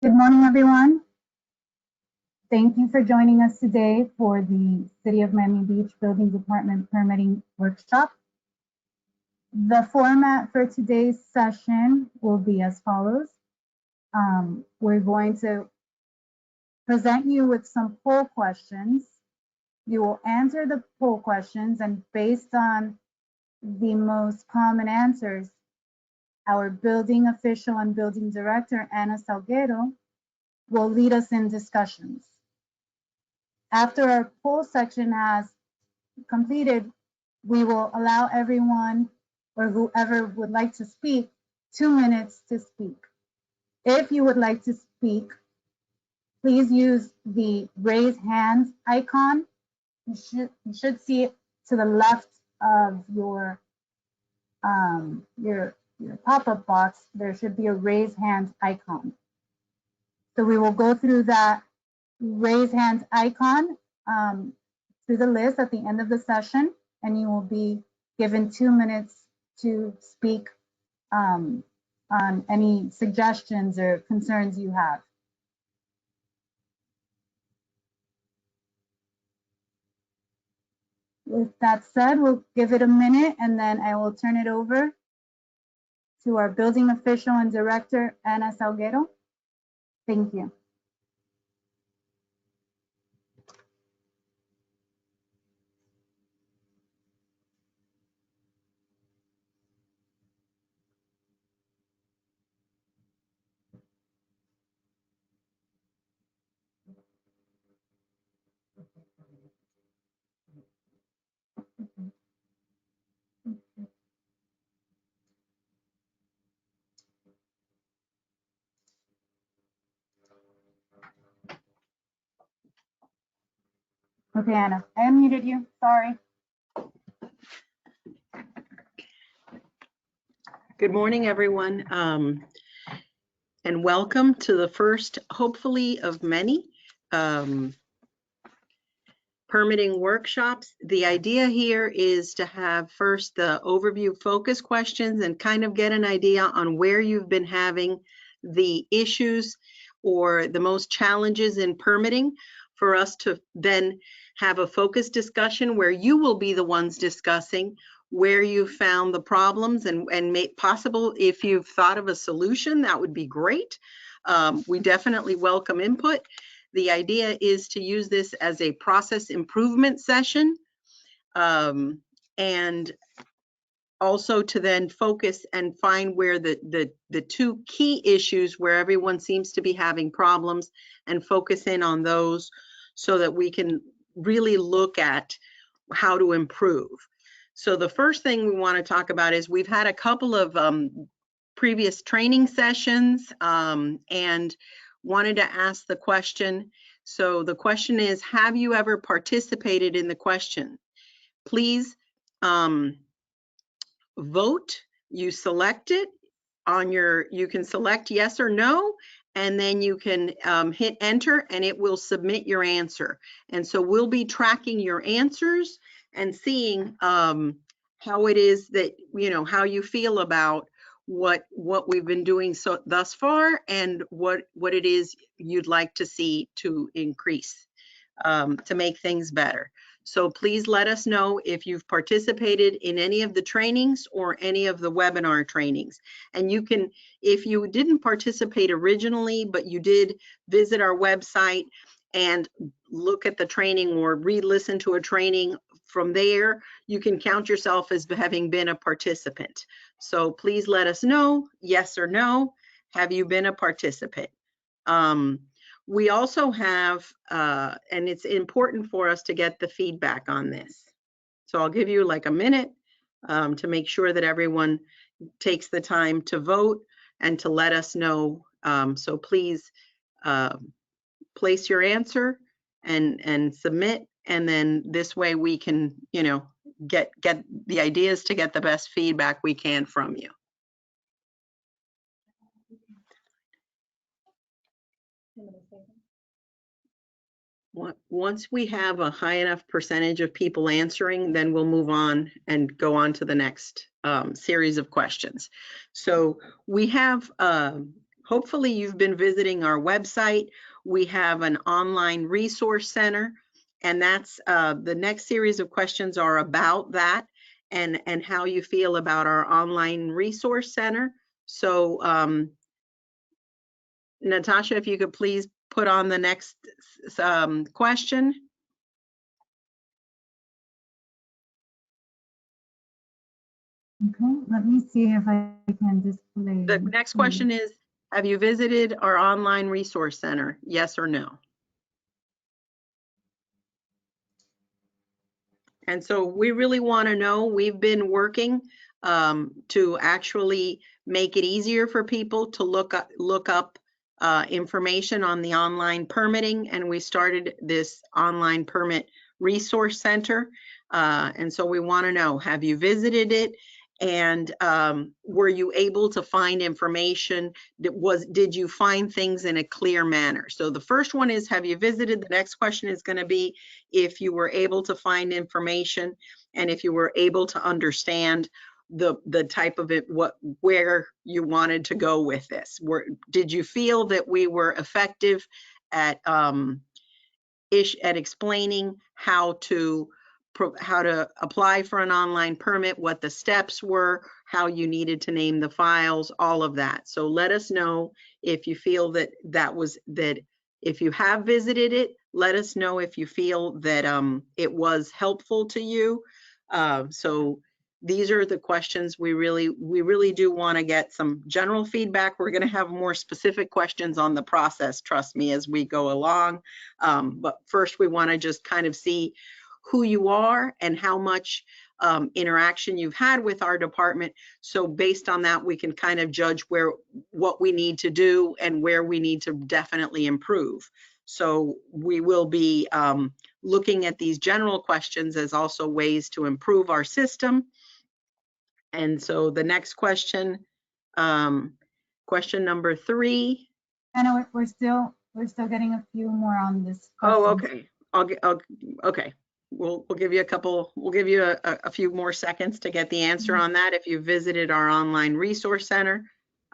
Good morning, everyone. Thank you for joining us today for the City of Miami Beach Building Department Permitting Workshop. The format for today's session will be as follows. We're going to present you with some poll questions. You will answer the poll questions, and based on the most common answers, our building official and building director, Ana Salguero, will lead us in discussions. After our poll section has completed, we will allow everyone or whoever would like to speak 2 minutes to speak. If you would like to speak, please use the raise hand icon. You should see it to the left of your pop-up box. There should be a raise hand icon. So we will go through that raise hand icon through the list at the end of the session, and you will be given 2 minutes to speak on any suggestions or concerns you have. With that said, we'll give it a minute, and then I will turn it over to our building official and director, Ana Salguero. Thank you. Okay, Ana, I unmuted you. Sorry. Good morning, everyone, and welcome to the first, hopefully, of many permitting workshops. The idea here is to have first the overview focus questions and kind of get an idea on where you've been having the issues or the most challenges in permitting, for us to then have a focus discussion where you will be the ones discussing where you found the problems and make possible, if you've thought of a solution, that would be great. We definitely welcome input. The idea is to use this as a process improvement session, and also to then focus and find where the two key issues where everyone seems to be having problems and focus in on those so that we can really look at how to improve. So the first thing we want to talk about is we've had a couple of previous training sessions and wanted to ask the question. So the question is, have you ever participated in the question? Please vote. You select it on your, you can select yes or no, and then you can hit enter and it will submit your answer. And so we'll be tracking your answers and seeing how it is that, how you feel about what we've been doing thus far and what it is you'd like to see to increase, to make things better. So please let us know if you've participated in any of the trainings or any of the webinar trainings. And you can, if you didn't participate originally, but you did visit our website and look at the training or re-listen to a training from there, you can count yourself as having been a participant. So please let us know, yes or no, have you been a participant? We also have, and it's important for us to get the feedback on this. So I'll give you like a minute to make sure that everyone takes the time to vote and to let us know. So please place your answer and submit, and then this way we can, get the ideas to get the best feedback we can from you. Once we have a high enough percentage of people answering, then we'll move on and go on to the next series of questions. So we have hopefully you've been visiting our website. We have an online resource center, and that's the next series of questions are about that and how you feel about our online resource center. So Natasha, if you could please put on the next question. Okay, let me see if I can display. The next question is, have you visited our online resource center? Yes or no? And so we really want to know, we've been working to actually make it easier for people to look up information on the online permitting, and we started this online permit resource center. And so we want to know, have you visited it? And were you able to find information? Did you find things in a clear manner? So the first one is, have you visited? The next question is going to be if you were able to find information and if you were able to understand the type of it, where you wanted to go with this. Did you feel that we were effective at explaining how to apply for an online permit, what the steps were, how you needed to name the files, all of that. So let us know if you feel that if you have visited it, let us know if you feel that it was helpful to you. So these are the questions we really do want to get some general feedback. We're going to have more specific questions on the process, trust me, as we go along. But first we want to just kind of see who you are and how much interaction you've had with our department. So based on that, we can kind of judge what we need to do and where we need to definitely improve. So we will be looking at these general questions as also ways to improve our system. And so the next question, question number 3. Anna, we're still getting a few more on this question. Oh, okay. Okay. We'll give you a few more seconds to get the answer on that if you visited our online resource center.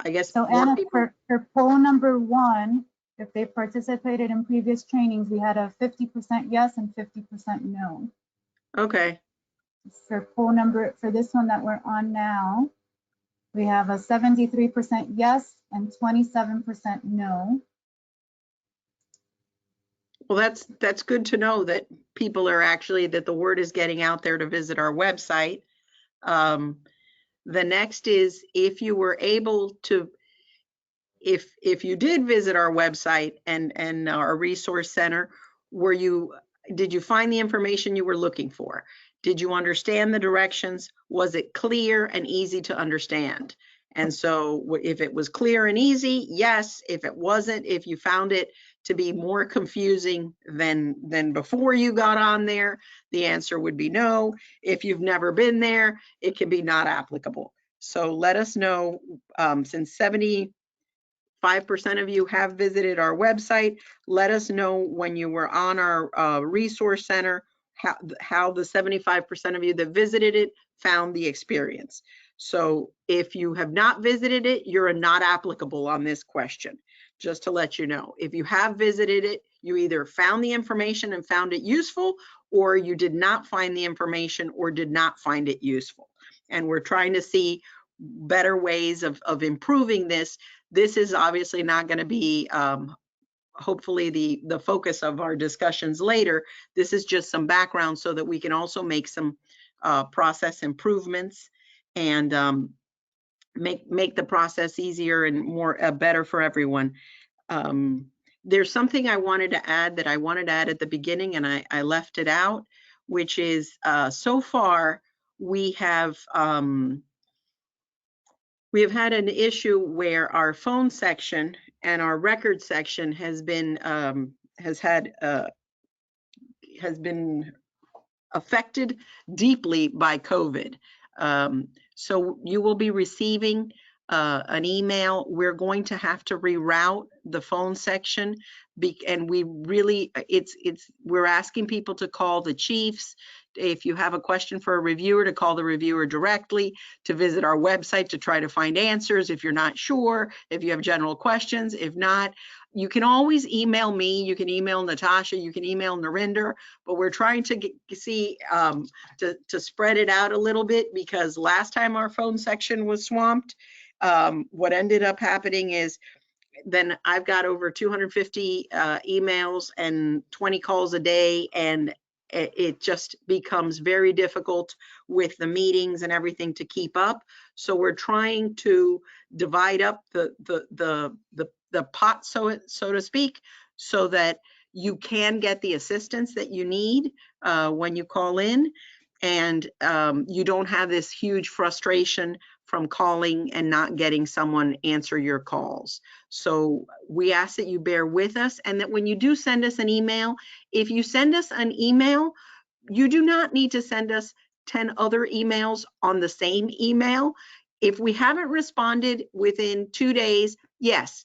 I guess so. Anna, for poll number 1, if they participated in previous trainings, we had a 50% yes and 50% no. Okay. For poll number, for this one that we're on now, we have a 73% yes and 27% no. Well, that's good to know that people are actually, that the word is getting out there to visit our website. The next is, if you were able to, if you did visit our website and our resource center, did you find the information you were looking for? Did you understand the directions? Was it clear and easy to understand? And so if it was clear and easy, yes. If it wasn't, if you found it to be more confusing than before you got on there, the answer would be no. If you've never been there, it can be not applicable. So let us know, since 75% of you have visited our website, let us know when you were on our resource center, how the 75% of you that visited it found the experience. So if you have not visited it, you're not applicable on this question, just to let you know. If you have visited it, you either found the information and found it useful, or you did not find the information or did not find it useful. And we're trying to see better ways of improving this. This is obviously not going to be hopefully the focus of our discussions later. This is just some background so that we can also make some process improvements and make the process easier and more better for everyone. There's something I wanted to add at the beginning, and I left it out, which is so far we have had an issue where our phone section and our record section has been affected deeply by COVID. So you will be receiving an email. We're going to have to reroute the phone section, and we're asking people to call the chiefs if you have a question for a reviewer, to call the reviewer directly, to visit our website to try to find answers if you're not sure, if you have general questions. If not, you can always email me, you can email Natasha, you can email Narinder, but we're trying to to spread it out a little bit, because last time our phone section was swamped, what ended up happening is then I've got over 250 emails and 20 calls a day, and it just becomes very difficult with the meetings and everything to keep up. So we're trying to divide up the pot, so to speak, so that you can get the assistance that you need when you call in, and you don't have this huge frustration from calling and not getting someone answer your calls. So we ask that you bear with us, and that when you do send us an email, if you send us an email, you do not need to send us 10 other emails on the same email. If we haven't responded within 2 days, yes,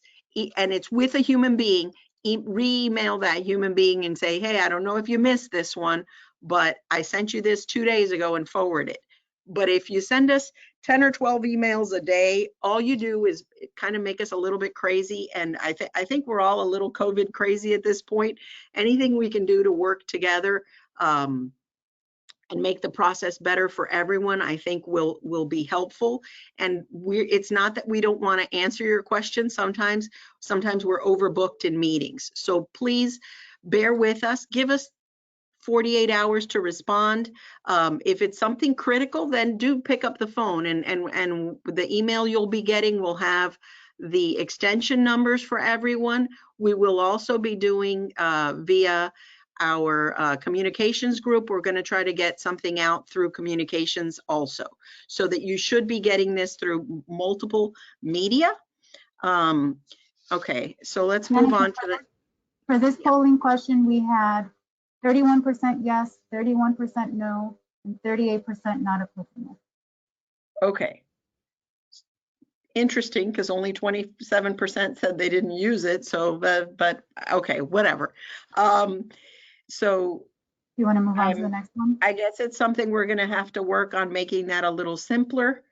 and it's with a human being, re-email that human being and say, hey, I don't know if you missed this one, but I sent you this 2 days ago, and forward it. But if you send us 10 or 12 emails a day, all you do is kind of make us a little bit crazy. And I think we're all a little COVID crazy at this point. Anything we can do to work together and make the process better for everyone, I think will be helpful. And it's not that we don't want to answer your questions. Sometimes we're overbooked in meetings. So please bear with us. Give us 48 hours to respond. If it's something critical, then do pick up the phone, and the email you'll be getting will have the extension numbers for everyone. We will also be doing via our communications group. We're going to try to get something out through communications also, so that you should be getting this through multiple media. Okay, so let's move on to the. For this polling question, we had 31% yes, 31% no, and 38% not applicable. Okay. Interesting, because only 27% said they didn't use it. So, but okay, whatever. So you want to move on to the next one? I guess it's something we're going to have to work on, making that a little simpler,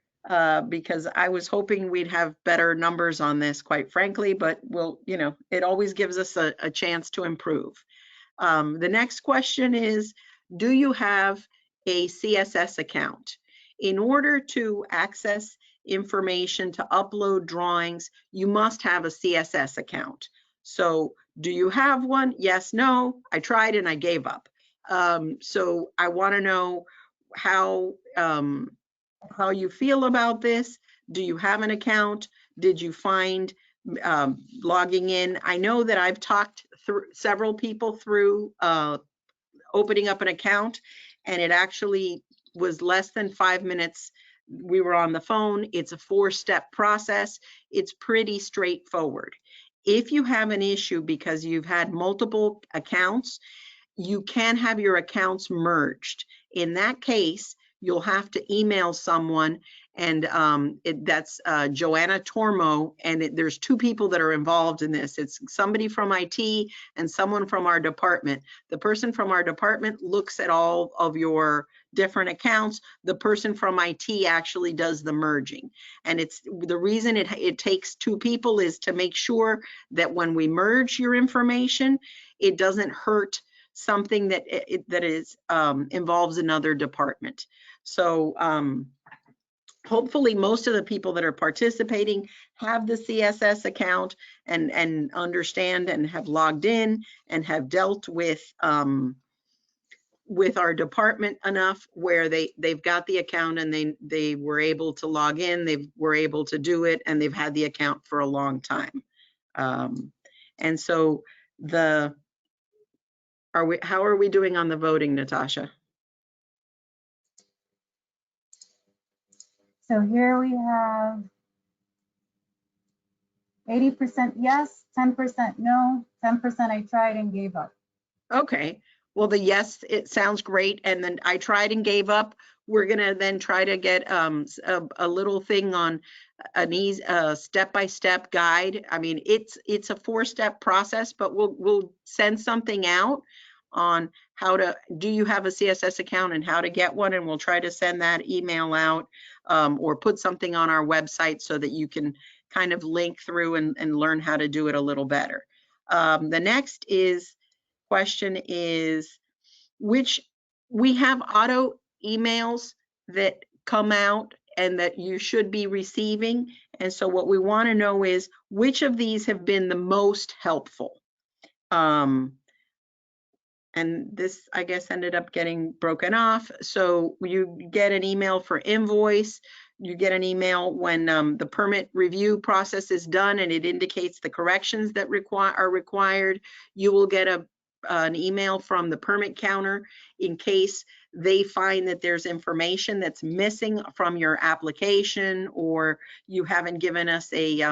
because I was hoping we'd have better numbers on this, quite frankly, but it always gives us a chance to improve. The next question is, do you have a CSS account? In order to access information, to upload drawings, you must have a CSS account. So do you have one? Yes, no. I tried and I gave up. So I want to know how you feel about this. Do you have an account? Did you find logging in? I know that I've talked through several people through opening up an account, and it actually was less than 5 minutes. We were on the phone. It's a 4-step process. It's pretty straightforward. If you have an issue because you've had multiple accounts, you can have your accounts merged. In that case, you'll have to email someone, and that's Joanna Tormo, and there's 2 people that are involved in this. It's somebody from IT and someone from our department. The person from our department looks at all of your different accounts. The person from IT actually does the merging. And it's the reason it takes 2 people is to make sure that when we merge your information, it doesn't hurt something that involves another department. So hopefully most of the people that are participating have the CSS account and understand and have logged in and have dealt with our department enough where they've got the account and they were able to log in, they were able to do it, and they've had the account for a long time. And so how are we doing on the voting, Natasha? So here we have 80% yes, 10% no, 10% I tried and gave up. Okay, well, the yes, it sounds great. And then I tried and gave up. We're gonna then try to get a little thing on an easy step-by-step guide. I mean, it's a 4-step process, but we'll send something out. on how to, do you have a CSS account and how to get one, and we'll try to send that email out or put something on our website so that you can kind of link through and learn how to do it a little better. The next question is, which we have auto emails that come out and that you should be receiving. And so what we want to know is which of these have been the most helpful. And this, I guess, ended up getting broken off. So you get an email for invoice. You get an email when the permit review process is done and it indicates the corrections that are required. You will get an email from the permit counter in case they find that there's information that's missing from your application, or you haven't given us a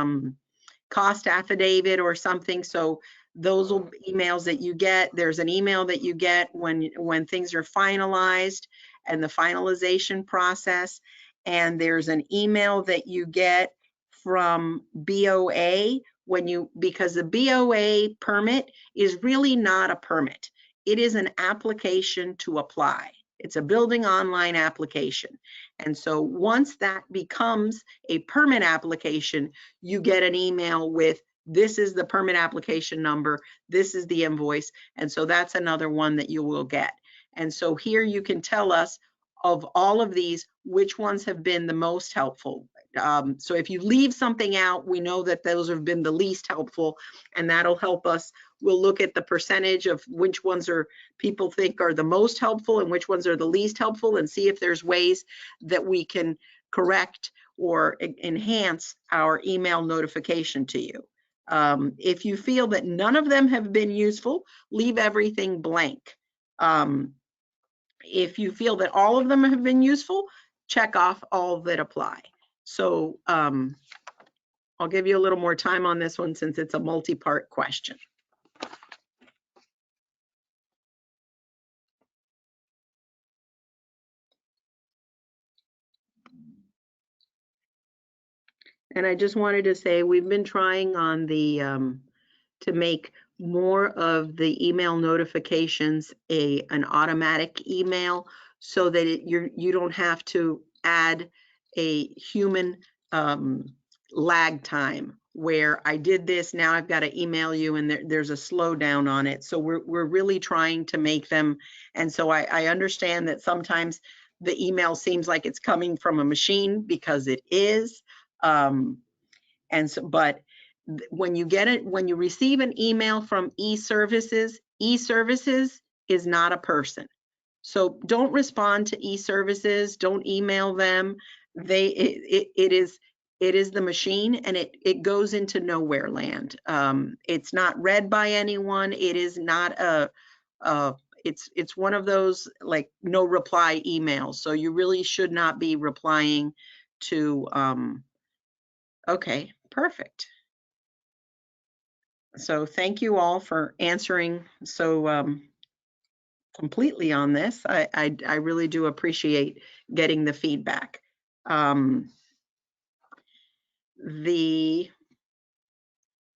cost affidavit or something. So those will be emails that you get. There's an email that you get when things are finalized and the finalization process. And there's an email that you get from BOA because the BOA permit is really not a permit. It is an application to apply. It's a building online application. And so once that becomes a permit application, you get an email with, this is the permit application number, this is the invoice. And so that's another one that you will get. And so here you can tell us of all of these, which ones have been the most helpful. So if you leave something out, we know that those have been the least helpful, and that'll help us. We'll look at the percentage of which ones people think are the most helpful and which ones are the least helpful, and see if there's ways that we can correct or enhance our email notification to you. If you feel that none of them have been useful, leave everything blank. If you feel that all of them have been useful, check off all that apply. So I'll give you a little more time on this one since it's a multi-part question. And I just wanted to say we've been trying on the to make more of the email notifications an automatic email, so that you don't have to add a human lag time where I did this, now I've got to email you, and there's a slowdown on it. So we're really trying to make them, and so I understand that sometimes the email seems like it's coming from a machine, because it is. And so, but when you get it, when you receive an email from e-services is not a person. So don't respond to e-services, don't email them. It is the machine, and it goes into nowhere land. It's not read by anyone. It is not it's one of those like no reply emails. So you really should not be replying to okay, perfect. So thank you all for answering so completely on this. I really do appreciate getting the feedback. The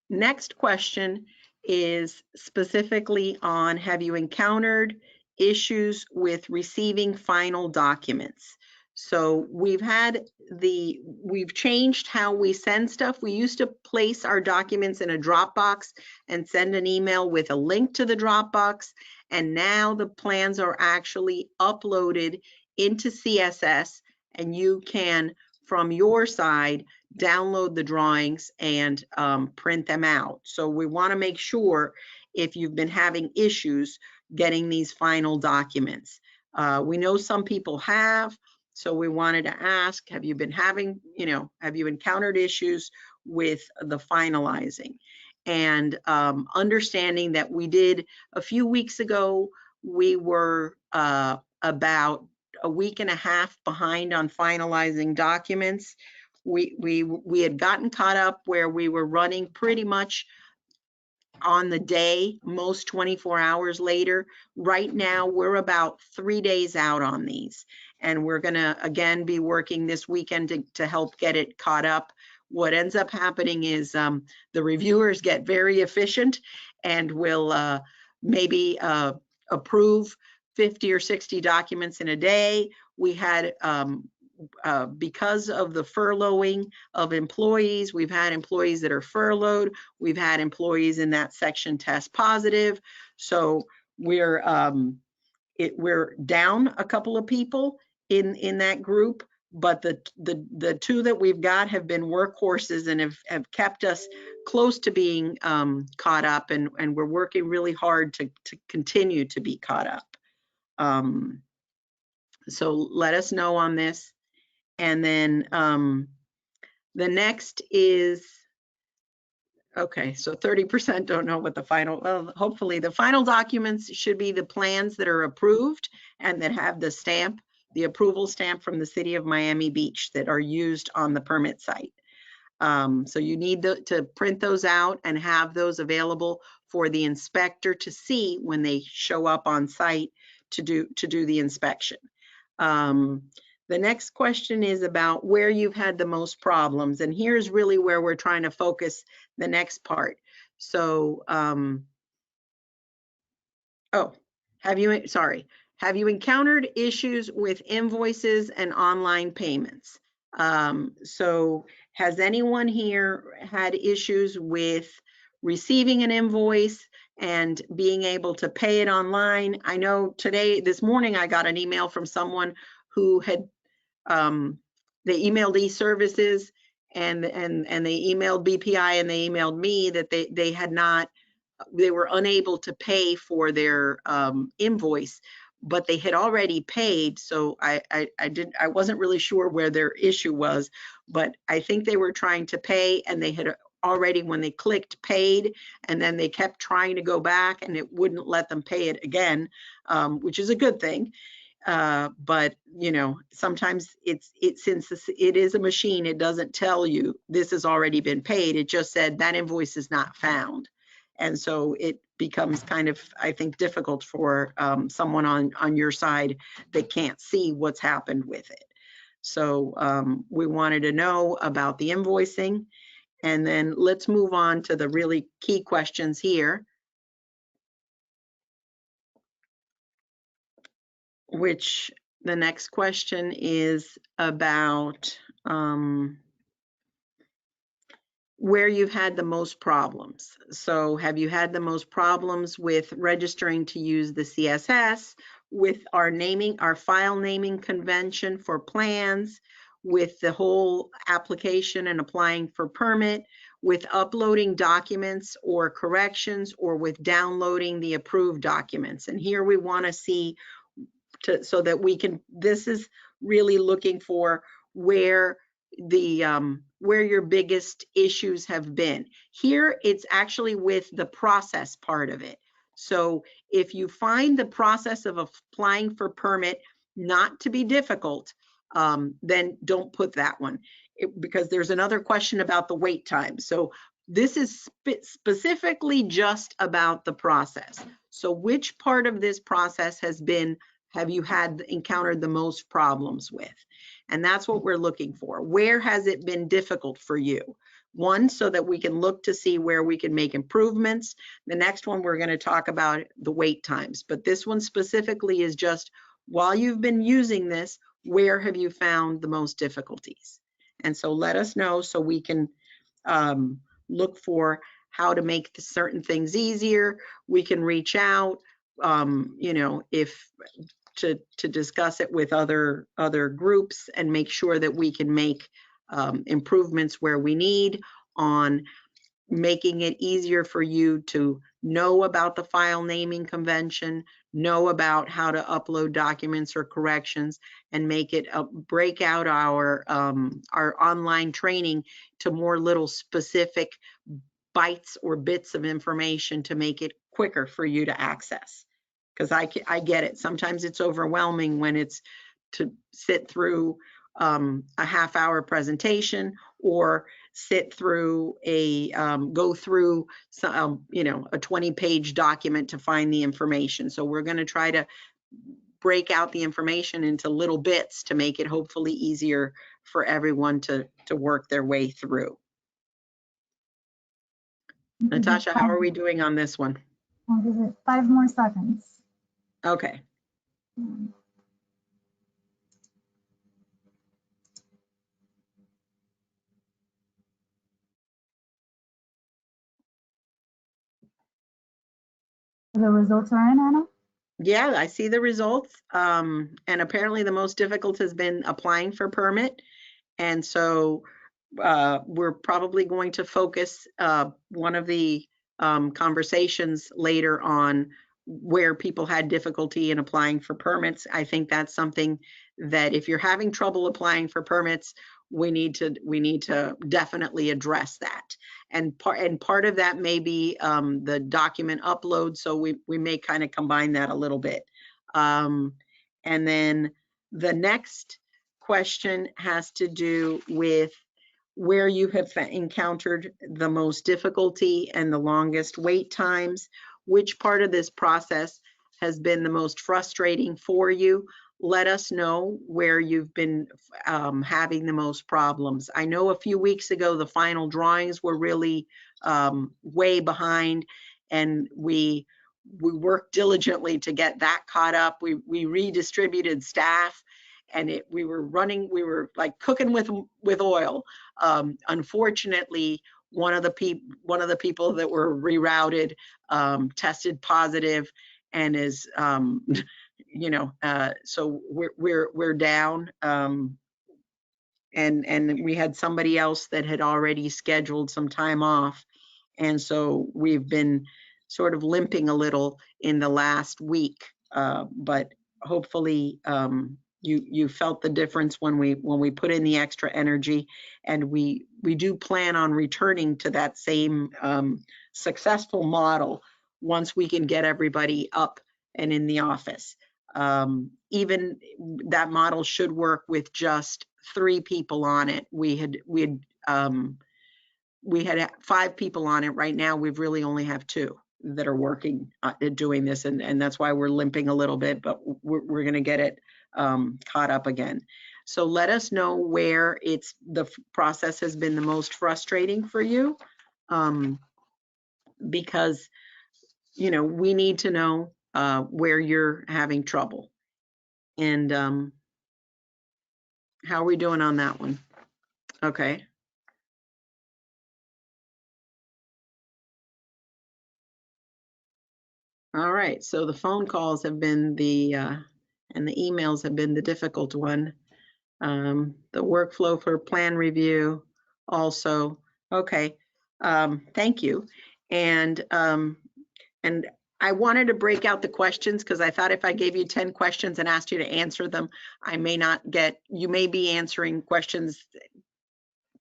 next question is specifically on, have you encountered issues with receiving final documents? So we've changed how we send stuff. We used to place our documents in a Dropbox and send an email with a link to the Dropbox. And now the plans are actually uploaded into CSS, and you can, from your side, download the drawings and print them out. So we want to make sure, if you've been having issues getting these final documents. We know some people have. So we wanted to ask, have you been having, have you encountered issues with the finalizing? And understanding that we did a few weeks ago, we were about a week and a half behind on finalizing documents. We had gotten caught up where we were running pretty much on the day, most 24 hours later. Right now, we're about 3 days out on these. And we're going to, again, be working this weekend to help get it caught up. What ends up happening is the reviewers get very efficient and will maybe approve 50 or 60 documents in a day. We had, because of the furloughing of employees, we've had employees that are furloughed. We've had employees in that section test positive. So we're down a couple of people in that group, but the two that we've got have been workhorses and have kept us close to being caught up, and we're working really hard to continue to be caught up. So let us know on this. And then the next is, okay, so 30% don't know what the final, well, hopefully the final documents should be the plans that are approved and that have the stamp, the approval stamp from the City of Miami Beach that are used on the permit site. So you need to print those out and have those available for the inspector to see when they show up on site to do the inspection. The next question is about where you've had the most problems. And here's really where we're trying to focus the next part. So, have you encountered issues with invoices and online payments? So has anyone here had issues with receiving an invoice and being able to pay it online? I know this morning, I got an email from someone who had, they emailed e-services and they emailed BPI and they emailed me that they were unable to pay for their invoice, but they had already paid. So I wasn't really sure where their issue was, but I think they were trying to pay and they had already, when they clicked paid, and then they kept trying to go back and it wouldn't let them pay it again, which is a good thing. But you know, sometimes since it is a machine, it doesn't tell you this has already been paid. It just said that invoice is not found. And so it becomes kind of, I think, difficult for someone on your side that can't see what's happened with it. So we wanted to know about the invoicing. And then let's move on to the really key questions here, which the next question is about where you've had the most problems. So have you had the most problems with registering to use the CSS, with our file naming convention for plans, with the whole application and applying for permit, with uploading documents or corrections, or with downloading the approved documents? And here we want to see so that we can, this is really looking for where your biggest issues have been. Here, it's actually with the process part of it. So if you find the process of applying for permit not to be difficult, then don't put that one, because there's another question about the wait time. So this is specifically just about the process. So which part of this process have you encountered the most problems with? And that's what we're looking for. Where has it been difficult for you? One, so that we can look to see where we can make improvements. The next one, we're going to talk about the wait times, but this one specifically is just while you've been using this, where have you found the most difficulties? And so let us know so we can look for how to make certain things easier. We can reach out, you know, to discuss it with other groups and make sure that we can make improvements where we need on making it easier for you to know about the file naming convention, know about how to upload documents or corrections, and make it break out our online training to more little specific bytes or bits of information to make it quicker for you to access. Because I get it. Sometimes it's overwhelming when it's to sit through a half-hour presentation or sit through go through some, you know, a 20-page document to find the information. So we're going to try to break out the information into little bits to make it hopefully easier for everyone to work their way through. Natasha, how are we doing on this one? I'll give it 5 more seconds. Okay. The results are in, Anna? Yeah, I see the results. And apparently the most difficult has been applying for permit. And so we're probably going to focus one of the conversations later on where people had difficulty in applying for permits. I think that's something that if you're having trouble applying for permits, we need to definitely address that. And part of that may be the document upload. So we may kind of combine that a little bit. And then the next question has to do with where you have encountered the most difficulty and the longest wait times. Which part of this process has been the most frustrating for you? Let us know where you've been having the most problems. I know a few weeks ago, the final drawings were really way behind, and we worked diligently to get that caught up. We redistributed staff, and we were like cooking with oil. Unfortunately, one of the people that were rerouted tested positive and is so we're down, and we had somebody else that had already scheduled some time off, and so we've been sort of limping a little in the last week, but hopefully you felt the difference when we put in the extra energy, and we do plan on returning to that same successful model once we can get everybody up and in the office. Even that model should work with just 3 people on it. We had 5 people on it. Right now, we've really only have 2 that are working doing this, and that's why we're limping a little bit, but we're going to get it caught up again. So let us know where the process has been the most frustrating for you, because we need to know where you're having trouble. And how are we doing on that one? Okay. All right, so the phone calls have been and the emails have been the difficult one. The workflow for plan review also. Okay, thank you. And I wanted to break out the questions because I thought if I gave you 10 questions and asked you to answer them, you may be answering questions,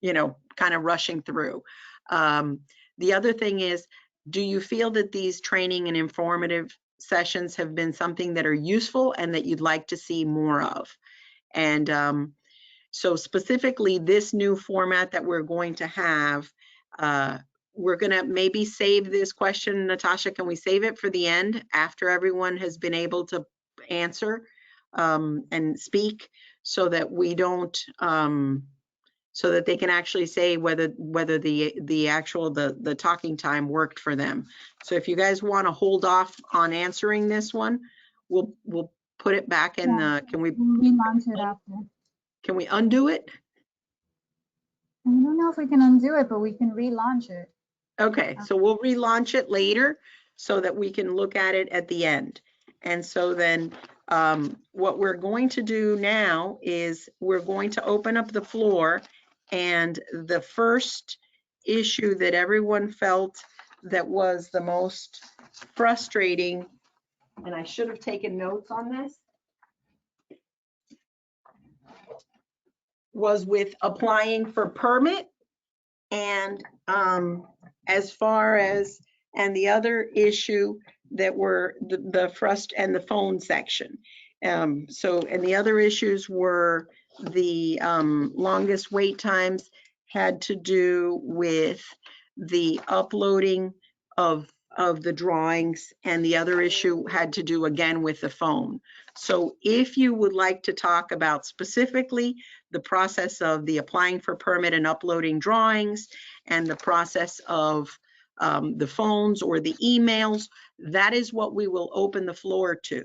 kind of rushing through. The other thing is, do you feel that these training and informative sessions have been something that are useful and that you'd like to see more of? And so specifically this new format that we're going to have, we're going to maybe save this question. Natasha, can we save it for the end after everyone has been able to answer and speak, so that we don't so that they can actually say whether the talking time worked for them. So if you guys want to hold off on answering this one, we'll put it back in the, can we relaunch it after? Can we undo it? I don't know if we can undo it, but we can relaunch it. Okay, so we'll relaunch it later so that we can look at it at the end. And so then what we're going to do now is we're going to open up the floor, and the first issue that everyone felt that was the most frustrating, and I should have taken notes on this, was with applying for permit, and as far as, and the other issue that were the frust and the phone section. And the other issues were the longest wait times had to do with the uploading of the drawings, and the other issue had to do again with the phone. So if you would like to talk about specifically the process of the applying for permit and uploading drawings, and the process of the phones or the emails, that is what we will open the floor to.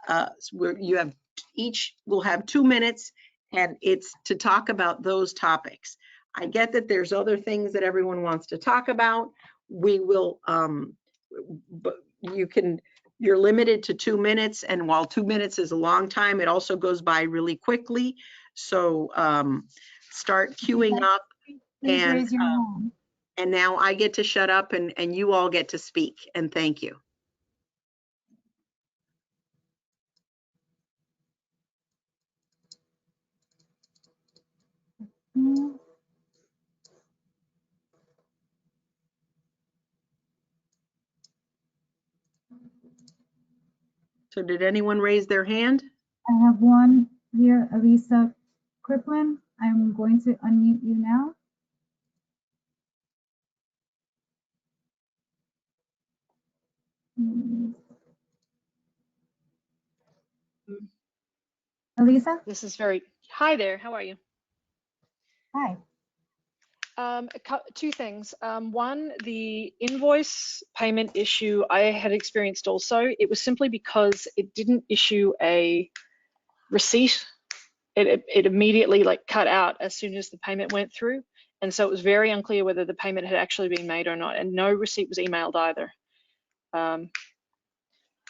you have each will have 2 minutes, and it's to talk about those topics. I get that there's other things that everyone wants to talk about. We will, but you're limited to 2 minutes, and while 2 minutes is a long time, it also goes by really quickly. So start queuing up. Please raise your hand. And now I get to shut up, and you all get to speak, and thank you. So did anyone raise their hand? I have one here, Elisa Kriplin. I'm going to unmute you now. Elisa? This is very, hi there, how are you? Hi. Two things. One, the invoice payment issue I had experienced also. It was simply because it didn't issue a receipt. It immediately like cut out as soon as the payment went through. And so it was very unclear whether the payment had actually been made or not. And no receipt was emailed either.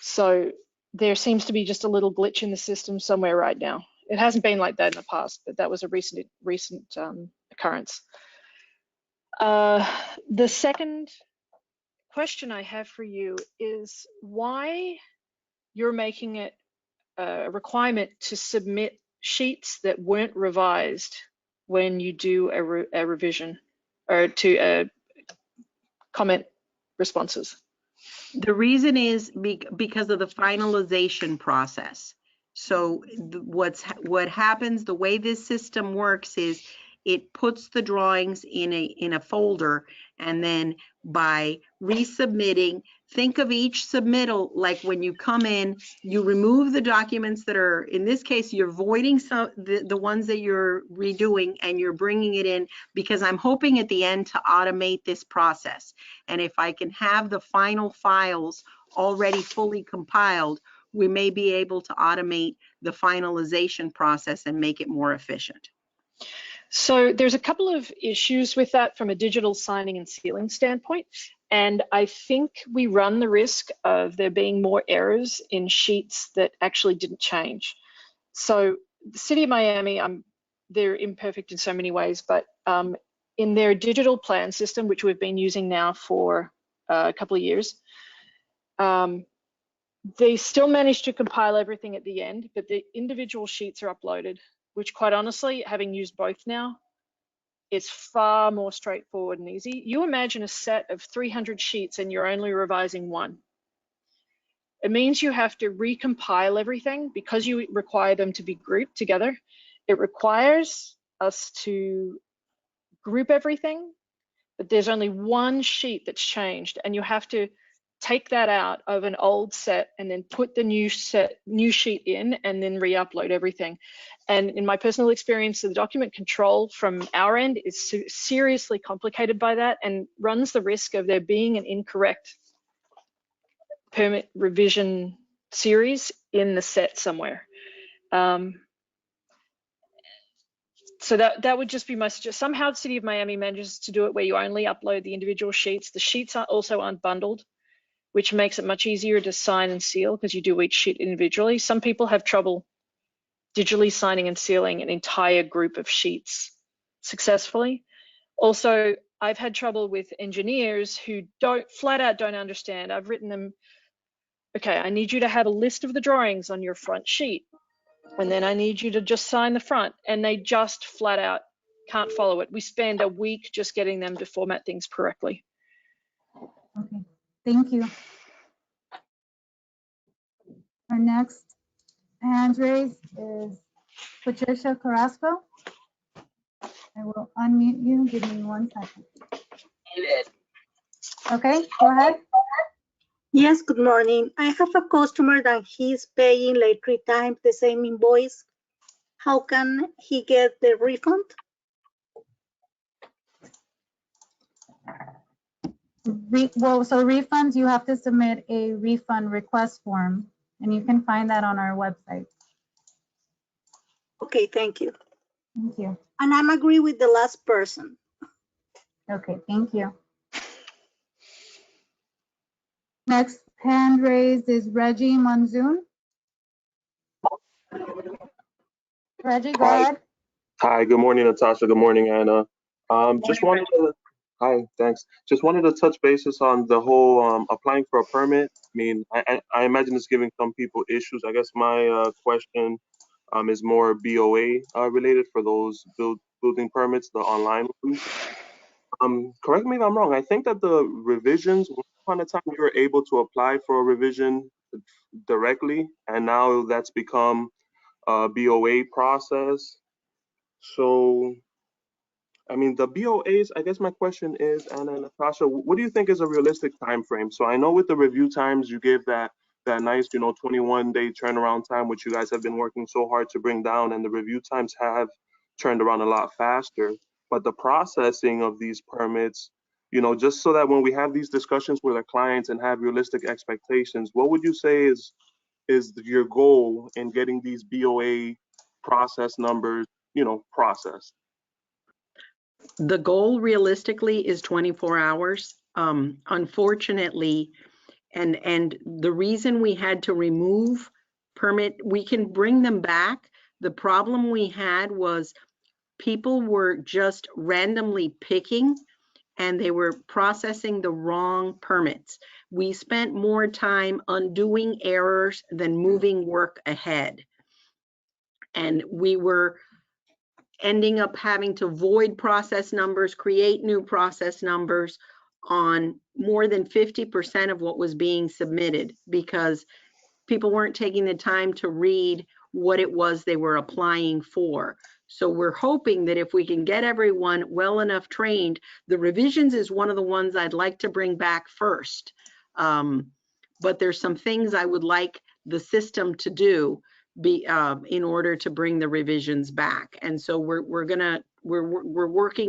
So there seems to be just a little glitch in the system somewhere right now. It hasn't been like that in the past, but that was a recent occurrence. The second question I have for you is why you're making it a requirement to submit sheets that weren't revised when you do a revision or to comment responses. The reason is because of the finalization process. So what happens, the way this system works is it puts the drawings in a folder, and then by resubmitting, think of each submittal like when you come in, you remove the documents that are, in this case, you're voiding the ones that you're redoing, and you're bringing it in, because I'm hoping at the end to automate this process. And if I can have the final files already fully compiled, we may be able to automate the finalization process and make it more efficient. So there's a couple of issues with that from a digital signing and sealing standpoint. And I think we run the risk of there being more errors in sheets that actually didn't change. So the City of Miami, they're imperfect in so many ways, but in their digital plan system, which we've been using now for a couple of years, they still manage to compile everything at the end, but the individual sheets are uploaded, which quite honestly, having used both now, it's far more straightforward and easy. You imagine a set of 300 sheets and you're only revising one. It means you have to recompile everything because you require them to be grouped together. It requires us to group everything, but there's only one sheet that's changed, and you have to take that out of an old set and then put the new sheet in and then re-upload everything. And in my personal experience, the document control from our end is seriously complicated by that and runs the risk of there being an incorrect permit revision series in the set somewhere. So that would just be my suggestion. Somehow the City of Miami manages to do it where you only upload the individual sheets. The sheets are also unbundled, which makes it much easier to sign and seal because you do each sheet individually. Some people have trouble digitally signing and sealing an entire group of sheets successfully. Also, I've had trouble with engineers who flat out don't understand. I've written them, okay, I need you to have a list of the drawings on your front sheet, and then I need you to just sign the front, and they just flat out can't follow it. We spend a week just getting them to format things correctly. Okay, thank you. Our next hand raised is Patricia Carrasco. I will unmute you. Give me 1 second. Okay, go ahead. Yes, good morning. I have a customer that he's paying like 3 times the same invoice. How can he get the refund? Well, so refunds, you have to submit a refund request form, And you can find that on our website. Okay, thank you. Thank you. And I'm agree with the last person. Okay, thank you. Next hand raised is Reggie Monzoon. Reggie, go Hi. ahead. Hi, good morning, Natasha. Good morning, Anna. Hi, thanks. Just wanted to touch bases on the whole applying for a permit. I mean, I imagine it's giving some people issues. I guess my question is more BOA related for those building permits, the online ones. Correct me if I'm wrong. I think that the revisions, once upon a time, you were able to apply for a revision directly, and now that's become a BOA process. So, I mean, the BOAs, I guess my question is, Anna and Natasha, what do you think is a realistic time frame? So I know with the review times, you give that nice, 21-day turnaround time, which you guys have been working so hard to bring down, and the review times have turned around a lot faster. But the processing of these permits, just so that when we have these discussions with our clients and have realistic expectations, what would you say is your goal in getting these BOA process numbers, processed? The goal realistically is 24 hours. Unfortunately, and the reason we had to remove permit, we can bring them back. The problem we had was people were just randomly picking and they were processing the wrong permits. We spent more time undoing errors than moving work ahead. And we were ending up having to void process numbers, create new process numbers on more than 50% of what was being submitted because people weren't taking the time to read what it was they were applying for. So we're hoping that if we can get everyone well enough trained, the revisions is one of the ones I'd like to bring back first. But there's some things I would like the system to do in order to bring the revisions back. And so we're working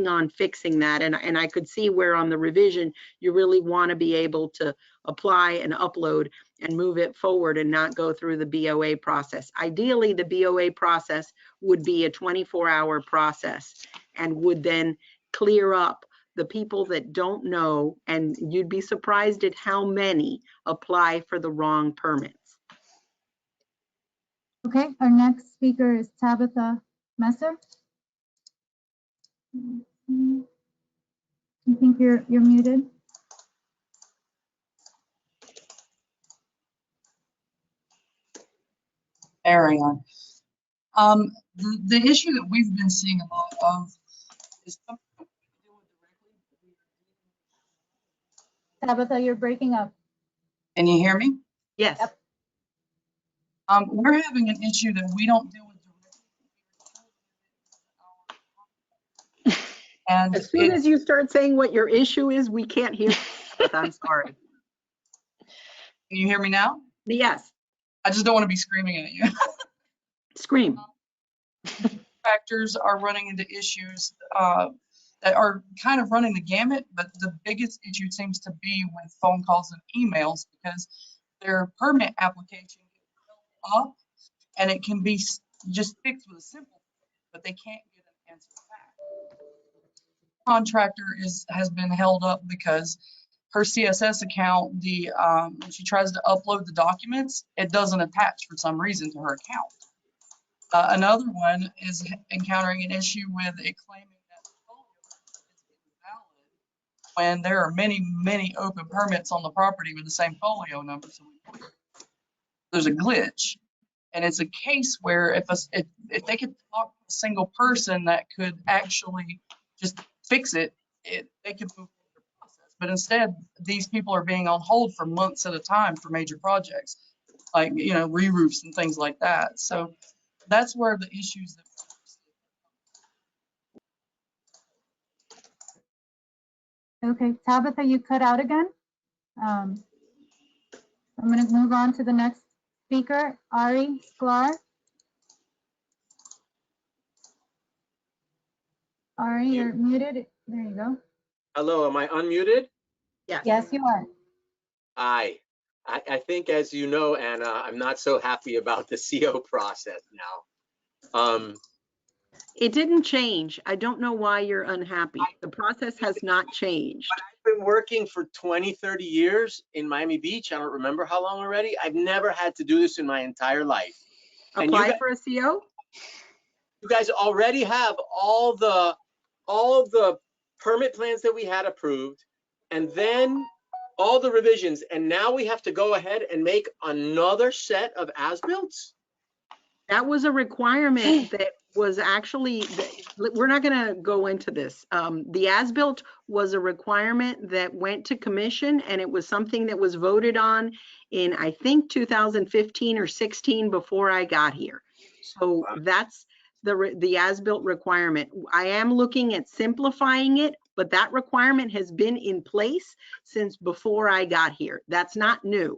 on fixing that. And I could see where on the revision, you really want to be able to apply and upload and move it forward and not go through the BOA process. Ideally, the BOA process would be a 24-hour process and would then clear up the people that don't know, and you'd be surprised at how many apply for the wrong permits. Okay, our next speaker is Tabitha Messer. I think you're muted. Carry on. The issue that we've been seeing a lot of is something that we deal with directly. Tabitha, you're breaking up. Can you hear me? Yes. Yep. We're having an issue that we don't deal with directly. And As soon as you start saying what your issue is, we can't hear. I'm sorry. Can you hear me now? Yes. I just don't want to be screaming at you. Scream. Contractors are running into issues that are kind of running the gamut, but the biggest issue seems to be with phone calls and emails because their permit application gets filled up and it can be just fixed with a simple, but they can't get an answer back. Contractor has been held up because her CSS account, when she tries to upload the documents, it doesn't attach for some reason to her account. Another one is encountering an issue with it claiming that the folio is invalid when there are many open permits on the property with the same folio number. So there's a glitch, and it's a case where if they could talk to a single person that could actually just fix it, they could move through the process. But instead, these people are being on hold for months at a time for major projects, like re-roofs and things like that. So that's where the issues that Okay, Tabitha, you cut out again. I'm going to move on to the next speaker, Ari Sklar. Ari, you're muted. There you go. Hello, am I unmuted? Yes. Yes, you are. Hi. I think, as you know, Anna, I'm not so happy about the CO process now. It didn't change. I don't know why you're unhappy. The process has not changed. I've been working for 20, 30 years in Miami Beach. I don't remember how long already. I've never had to do this in my entire life. And Apply for a CO? you guys already have all the permit plans that we had approved, and then all the revisions, and now we have to go ahead and make another set of as-bills? That was a requirement that was actually, we're not going to go into this. The as-built was a requirement that went to commission, and it was something that was voted on in, I think, 2015 or 16 before I got here. So that's the as-built requirement. I am looking at simplifying it, but that requirement has been in place since before I got here. That's not new.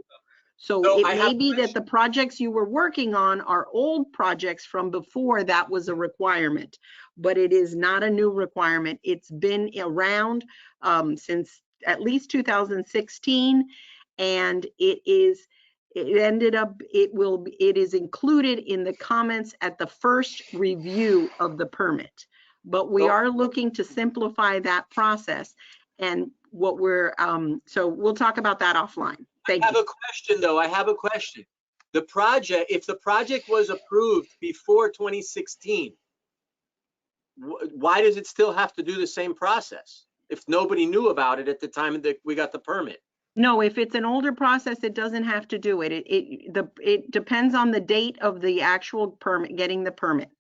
So it may be that the projects you were working on are old projects from before that was a requirement, but it is not a new requirement. It's been around since at least 2016, and it is included in the comments at the first review of the permit. But we are looking to simplify that process, and what we're so we'll talk about that offline. Thank you. I have a question, though. I have a question. The project, if the project was approved before 2016, why does it still have to do the same process if nobody knew about it at the time that we got the permit? No, if it's an older process, it doesn't have to do it. It depends on the date of the actual permit, getting the permit.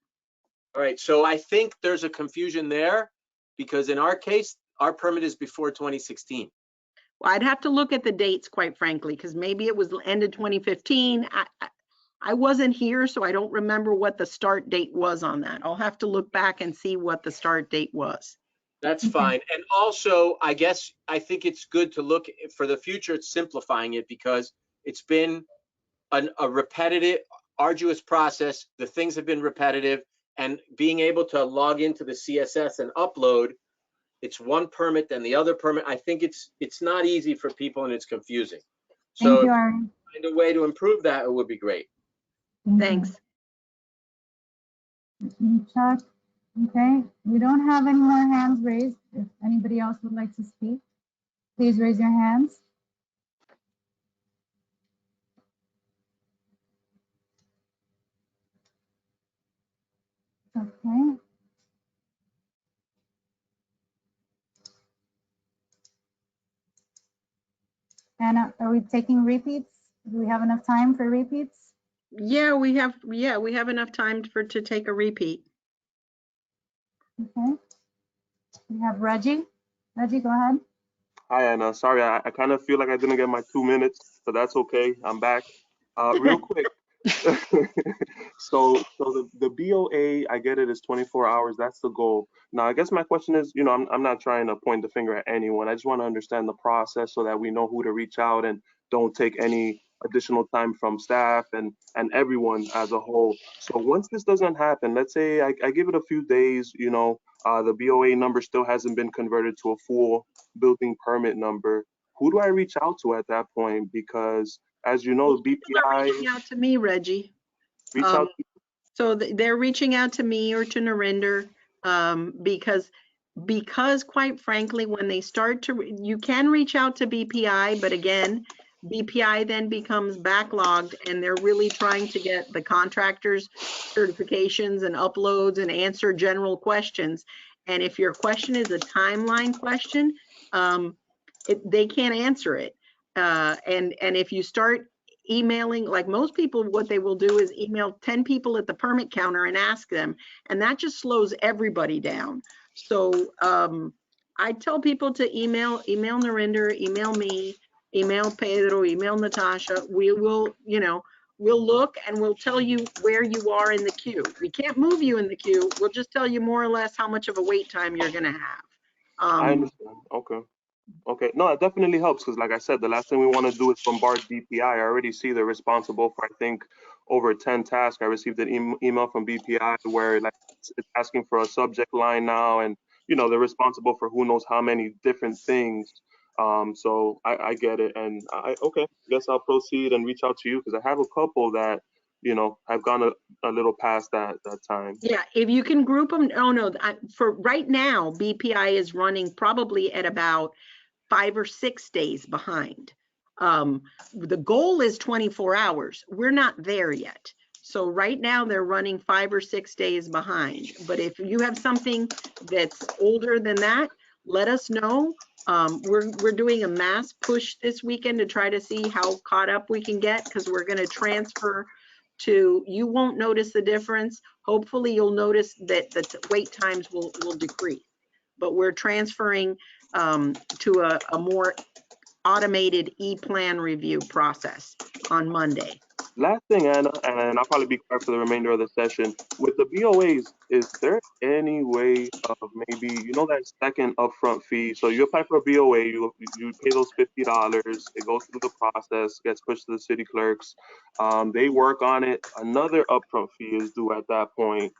All right, so I think there's a confusion there, because in our case, our permit is before 2016. Well, I'd have to look at the dates, quite frankly, because maybe it was end of 2015. I wasn't here, so I don't remember what the start date was on that. I'll have to look back and see what the start date was. That's fine. And also, I think it's good to look for the future at simplifying it, because it's been a repetitive, arduous process. The things have been repetitive, and being able to log into the CSS and upload, it's one permit then the other permit. I think it's not easy for people, and it's confusing. So Thank you, if Ari. you find a way to improve that, it would be great. Thanks. Chuck. Okay, we don't have any more hands raised. If anybody else would like to speak, please raise your hands. Okay. Anna, are we taking repeats? Do we have enough time for repeats? Yeah, we have enough time to take a repeat. Okay. We have Reggie. Reggie, go ahead. Hi, Anna. Sorry, I kind of feel like I didn't get my 2 minutes, but that's okay. I'm back. Real quick. So the BOA, I get it, is 24 hours. That's the goal. Now, I guess my question is, I'm not trying to point the finger at anyone. I just want to understand the process so that we know who to reach out and don't take any additional time from staff and everyone as a whole. So once this doesn't happen, let's say I give it a few days, the BOA number still hasn't been converted to a full building permit number. Who do I reach out to at that point? Because as you know, BPI Reaching out to me, Reggie. reach out. So they're reaching out to me or to Narinder because quite frankly, when they start to, you can reach out to BPI, but again, BPI then becomes backlogged, and they're really trying to get the contractors certifications and uploads and answer general questions. And if your question is a timeline question, they can't answer it. And if you start emailing, like most people, what they will do is email 10 people at the permit counter and ask them, and that just slows everybody down. So I tell people to email Narinder, email me, email Pedro, email Natasha. We will, we'll look and we'll tell you where you are in the queue. We can't move you in the queue. We'll just tell you more or less how much of a wait time you're going to have. I understand. Okay. No, it definitely helps because, like I said, the last thing we want to do is bombard BPI. I already see they're responsible for, I think, over 10 tasks. I received an email from BPI where it's asking for a subject line now, and they're responsible for who knows how many different things. So I get it, and okay, I guess I'll proceed and reach out to you because I have a couple that have gone a little past that time. Yeah, if you can group them. Oh no, for right now, BPI is running probably at about 5 or 6 days behind. The goal is 24 hours. We're not there yet. So right now they're running 5 or 6 days behind. But if you have something that's older than that, let us know. We're doing a mass push this weekend to try to see how caught up we can get, because we're going to transfer to, you won't notice the difference. Hopefully you'll notice that the wait times will decrease. But we're transferring to a more automated e-plan review process on Monday. Last thing, Anna, and I'll probably be quiet for the remainder of the session. With the BOAs, is there any way of maybe, that second upfront fee? So you apply for a BOA, you pay those $50, it goes through the process, gets pushed to the city clerks. They work on it. Another upfront fee is due at that point.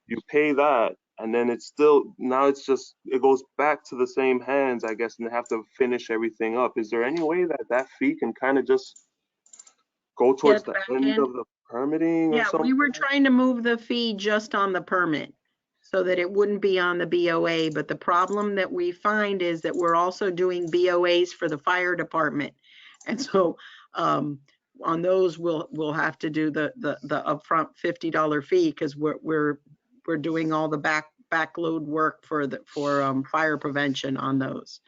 You pay that, and then it goes back to the same hands, I guess, and they have to finish everything up. Is there any way that fee can kind of just go towards Get the back end in. of the permitting or Yeah, something? we were trying to move the fee just on the permit so that it wouldn't be on the BOA. But the problem that we find is that we're also doing BOAs for the fire department. And so on those, we'll have to do the upfront $50 fee, because we're doing all the backload work for fire prevention on those.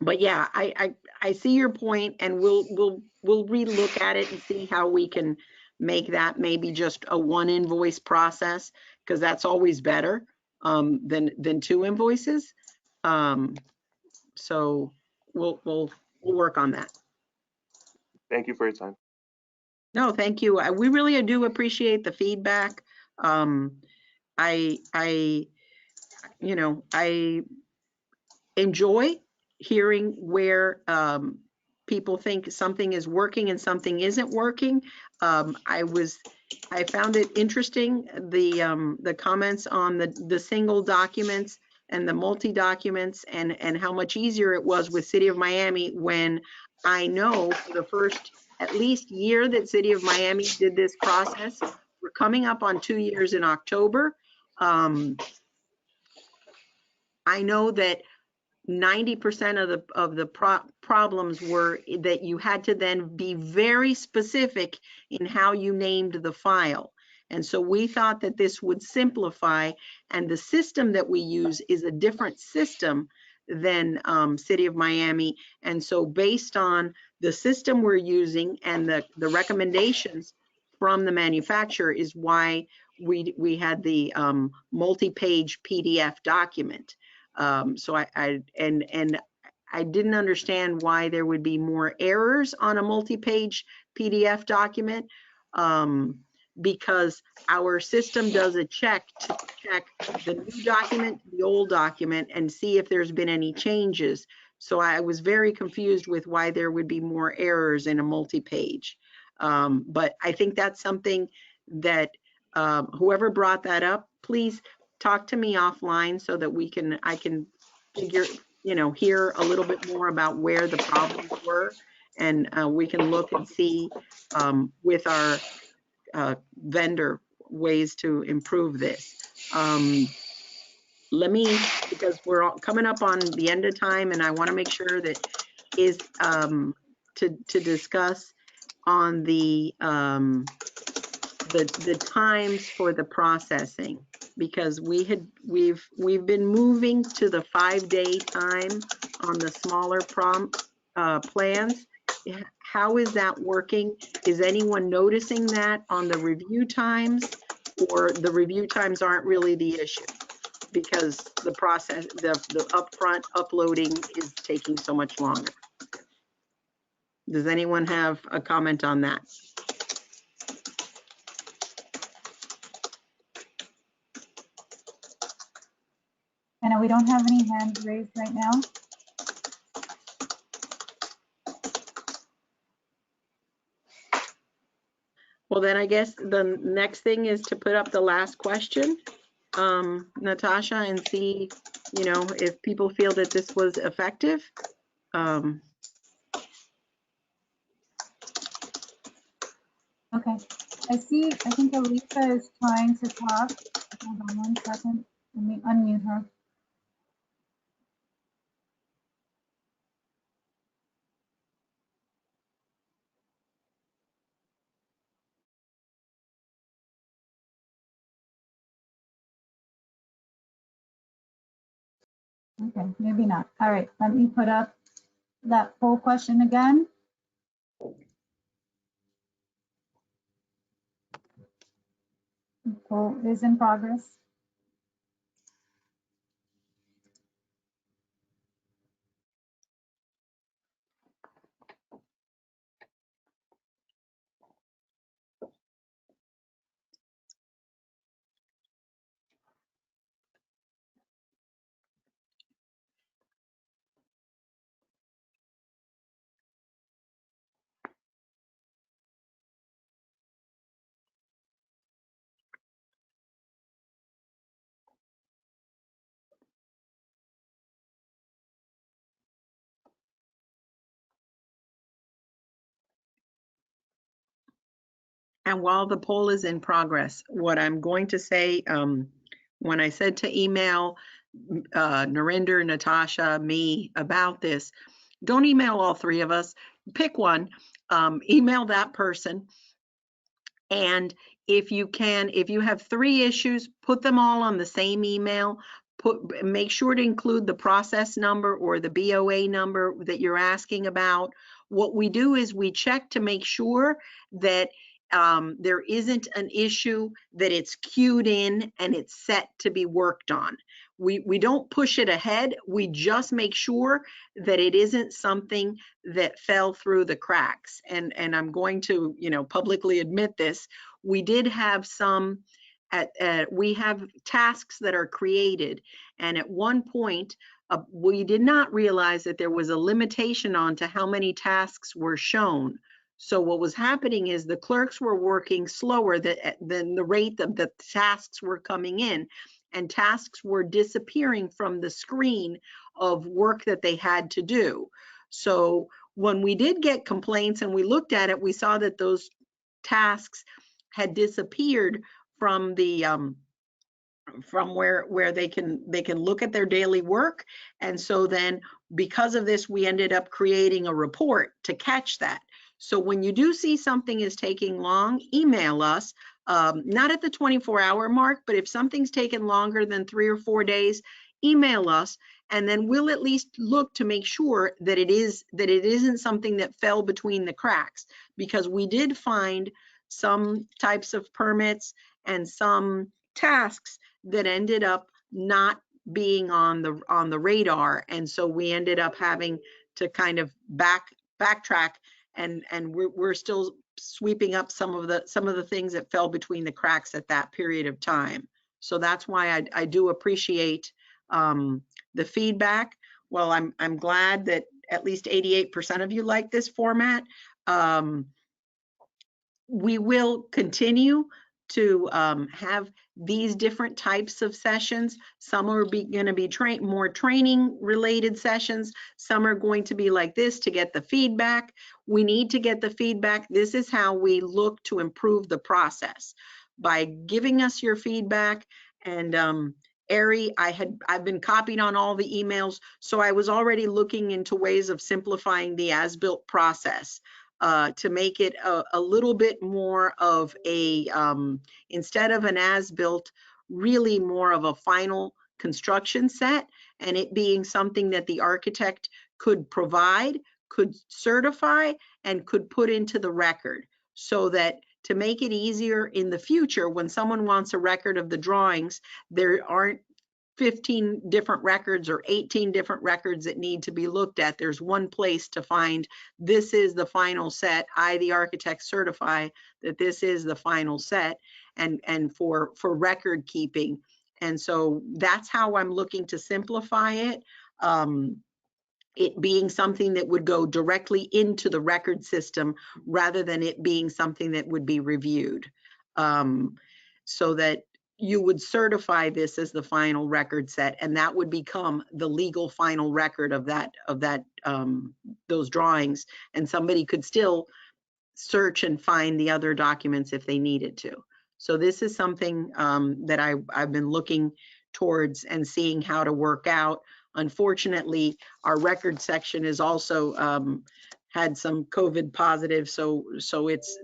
But yeah, I see your point, and we'll relook at it and see how we can make that maybe just a one invoice process, because that's always better than 2 invoices. So we'll work on that. Thank you for your time. No, thank you. We really do appreciate the feedback. I enjoy hearing where people think something is working and something isn't working. I found it interesting, the comments on the single documents and the multi-documents, and how much easier it was with City of Miami, when I know for the first at least year that City of Miami did this process. We're coming up on 2 years in October. I know that 90% of the problems were that you had to then be very specific in how you named the file. And so we thought that this would simplify, and the system that we use is a different system than City of Miami. And so based on the system we're using and the recommendations from the manufacturer is why we had the multi-page PDF document. So I didn't understand why there would be more errors on a multi-page PDF document, because our system does a check to check the new document to the old document and see if there's been any changes. So I was very confused with why there would be more errors in a multi-page. But I think that's something that whoever brought that up, please talk to me offline so that I can figure, hear a little bit more about where the problems were, and we can look and see with our vendor ways to improve this. Because we're all coming up on the end of time, and I want to make sure that is to discuss on the times for the processing, because we've been moving to the 5-day time on the smaller plans. How is that working? Is anyone noticing that on the review times, or the review times aren't really the issue because the process, the upfront uploading is taking so much longer? Does anyone have a comment on that? Anna, we don't have any hands raised right now. Well, then I guess the next thing is to put up the last question. Natasha, and see, you know, if people feel that this was effective. Okay, I think Elisa is trying to talk. Hold on one second. Let me unmute her. Okay, maybe not. All right, let me put up that poll question again. The poll is in progress. And while the poll is in progress, what I'm going to say, when I said to email Narinder, Natasha, me about this, don't email all three of us. Pick one, email that person. And if you can, if you have 3 issues, put them all on the same email. Make sure to include the process number or the BOA number that you're asking about. What we do is we check to make sure that there isn't an issue, that it's queued in and it's set to be worked on. We don't push it ahead. We just make sure that it isn't something that fell through the cracks. And I'm going to, you know, publicly admit this. We did have some, we have tasks that are created. And at one point, we did not realize that there was a limitation on to how many tasks were shown. So what was happening is the clerks were working slower than the rate that the tasks were coming in, and tasks were disappearing from the screen of work that they had to do. So when we did get complaints and we looked at it, we saw that those tasks had disappeared from the from where they can look at their daily work. And so then because of this, we ended up creating a report to catch that. So when you do see something is taking long, email us, not at the 24-hour mark, but if something's taken longer than 3 or 4 days, email us, and then we'll at least look to make sure that it isn't something that fell between the cracks, because we did find some types of permits and some tasks that ended up not being on the radar, and so we ended up having to kind of backtrack, and we're still sweeping up some of the things that fell between the cracks at that period of time. So that's why I do appreciate the feedback. Well, I'm glad that at least 88% of you like this format. We will continue to have these different types of sessions. Some are going to be more training related sessions. Some are going to be like this to get the feedback. We need to get the feedback. This is how we look to improve the process, by giving us your feedback. And Ari, I've been copied on all the emails, so I was already looking into ways of simplifying the as-built process. To make it a little bit more of a, instead of an as-built, really more of a final construction set, and it being something that the architect could provide, could certify, and could put into the record, so that to make it easier in the future, when someone wants a record of the drawings, there aren't 15 different records or 18 different records that need to be looked at. There's one place to find, this is the final set. I, the architect, certify that this is the final set, and for record keeping. And so that's how I'm looking to simplify it. It being something that would go directly into the record system rather than it being something that would be reviewed. So that you would certify this as the final record set, and that would become the legal final record of those drawings, and somebody could still search and find the other documents if they needed to. So this is something that I've been looking towards and seeing how to work out. Unfortunately, our record section is also had some COVID positive, so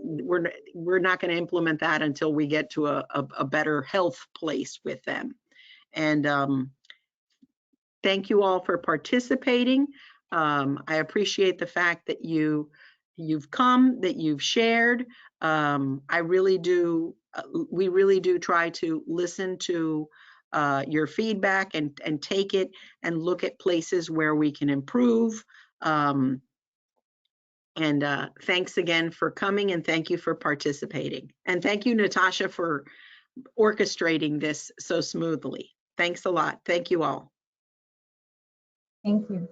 we're not going to implement that until we get to a better health place with them. And thank you all for participating. I appreciate the fact that you've come, that you've shared. I really do. We really do try to listen to your feedback and take it and look at places where we can improve. Thanks again for coming, and thank you for participating. And thank you, Natasha, for orchestrating this so smoothly. Thanks a lot. Thank you all. Thank you.